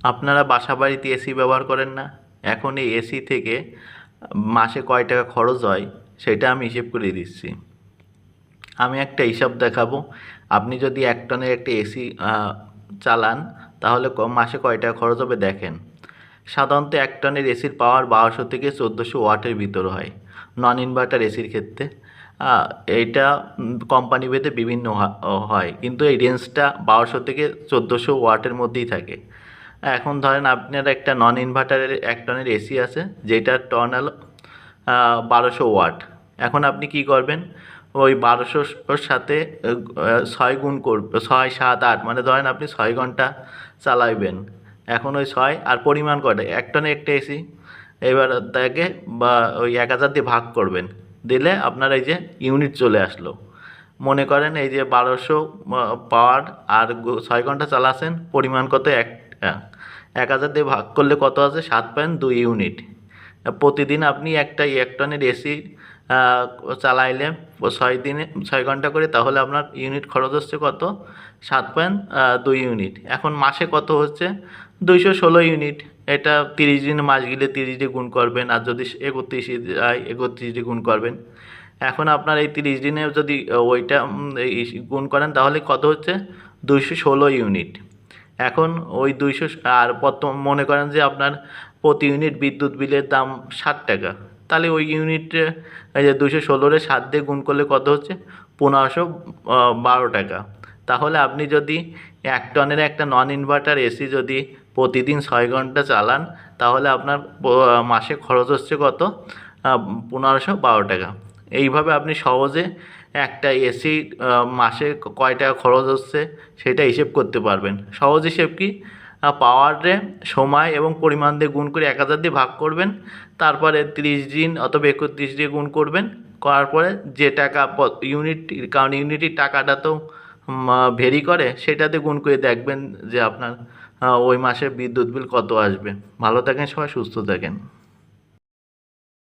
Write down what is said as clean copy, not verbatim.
আপনারা বাসাবাড়িতে এসি ব্যবহার করেন না? এখন এই এসি থেকে মাসে কয় টাকা খরচ হয় সেটা আমি হিসেব করে দিচ্ছি। আমি একটা হিসাব দেখাবো। আপনি যদি ১ টনের একটা এসি চালান তাহলে মাসে কয় টাকা খরচ হবে দেখেন। সাধারণত ১ টনের এসির পাওয়ার ১২০০ থেকে ১৪০০ ওয়াটের ভিতর হয় নন ইনভার্টার এসির ক্ষেত্রে। এইটা কোম্পানি ভেদে বিভিন্ন হয়, কিন্তু এই রেঞ্জটা ১২০০ থেকে ১৪০০ ওয়াটের মধ্যেই থাকে। এখন ধরেন আপনার একটা নন ইনভার্টারের ১ টনের এসি আছে, যেটার টন হলো ১২০০ ওয়াট। এখন আপনি কি করবেন, ওই ১২০০ সাথে ৬ গুণ করবে, ৬, ৭, ৮, মানে ধরেন আপনি ৬ ঘন্টা চালাইবেন। এখন ওই ৬ আর পরিমাণ কয়টা, ১ টনে একটা এসি, এবার তাকে বা ওই ১০০০ দিয়ে ভাগ করবেন, দিলে আপনার এই যে ইউনিট চলে আসলো। মনে করেন এই যে ১২০০ পাওয়ার আর ৬ ঘন্টা চালাচ্ছেন, পরিমাণ কত, ১০০০ দিয়ে ভাগ করলে কত আছে, ৭.২ ইউনিট। প্রতিদিন আপনি একটা ১ টনের এসি চালাইলে ৬ ঘন্টা করে, তাহলে আপনার ইউনিট খরচ হচ্ছে কত, ৭.২ ইউনিট। এখন মাসে কত হচ্ছে, ২১৬ ইউনিট। এটা ৩০ দিন, মাস গেলে ৩০ দিয়ে গুণ করবেন, আর যদি ৩১ যায় ৩১ দিয়ে গুণ করবেন। এখন আপনার এই ৩০ দিনে যদি ওইটা গুণ করেন তাহলে কত হচ্ছে, ২১৬ ইউনিট। এখন ওই ২০০ আর মনে করেন যে আপনার প্রতি ইউনিট বিদ্যুৎ বিলের দাম ৬০ টাকা, তাহলে ওই ইউনিটে এই যে ২১৬-রে ৭ দিয়ে গুণ করলে কত হচ্ছে, ১৫১২ টাকা। তাহলে আপনি যদি ১ টনের একটা নন ইনভার্টার এসি যদি প্রতিদিন ৬ ঘন্টা চালান, তাহলে আপনার মাসে খরচ হচ্ছে কত, ১৫১২ টাকা। এইভাবে আপনি সহজে একটা এসি মাসে কয় টাকা খরচ হচ্ছে সেটা হিসেব করতে পারবেন। সহজ হিসেব কি, পাওয়ারে সময় এবং পরিমাণ দিয়ে গুণ করে ১০০০ দিয়ে ভাগ করবেন, তারপরে ৩০ দিন অথবা ৩১ দিয়ে গুণ করবেন, করার পরে যে টাকা ইউনিট, কারণ ইউনিটের টাকাটা তো ভেরি করে, সেটাতে গুণ করে দেখবেন যে আপনার ওই মাসে বিদ্যুৎ বিল কত আসবে। ভালো থাকেন সবাই, সুস্থ থাকেন।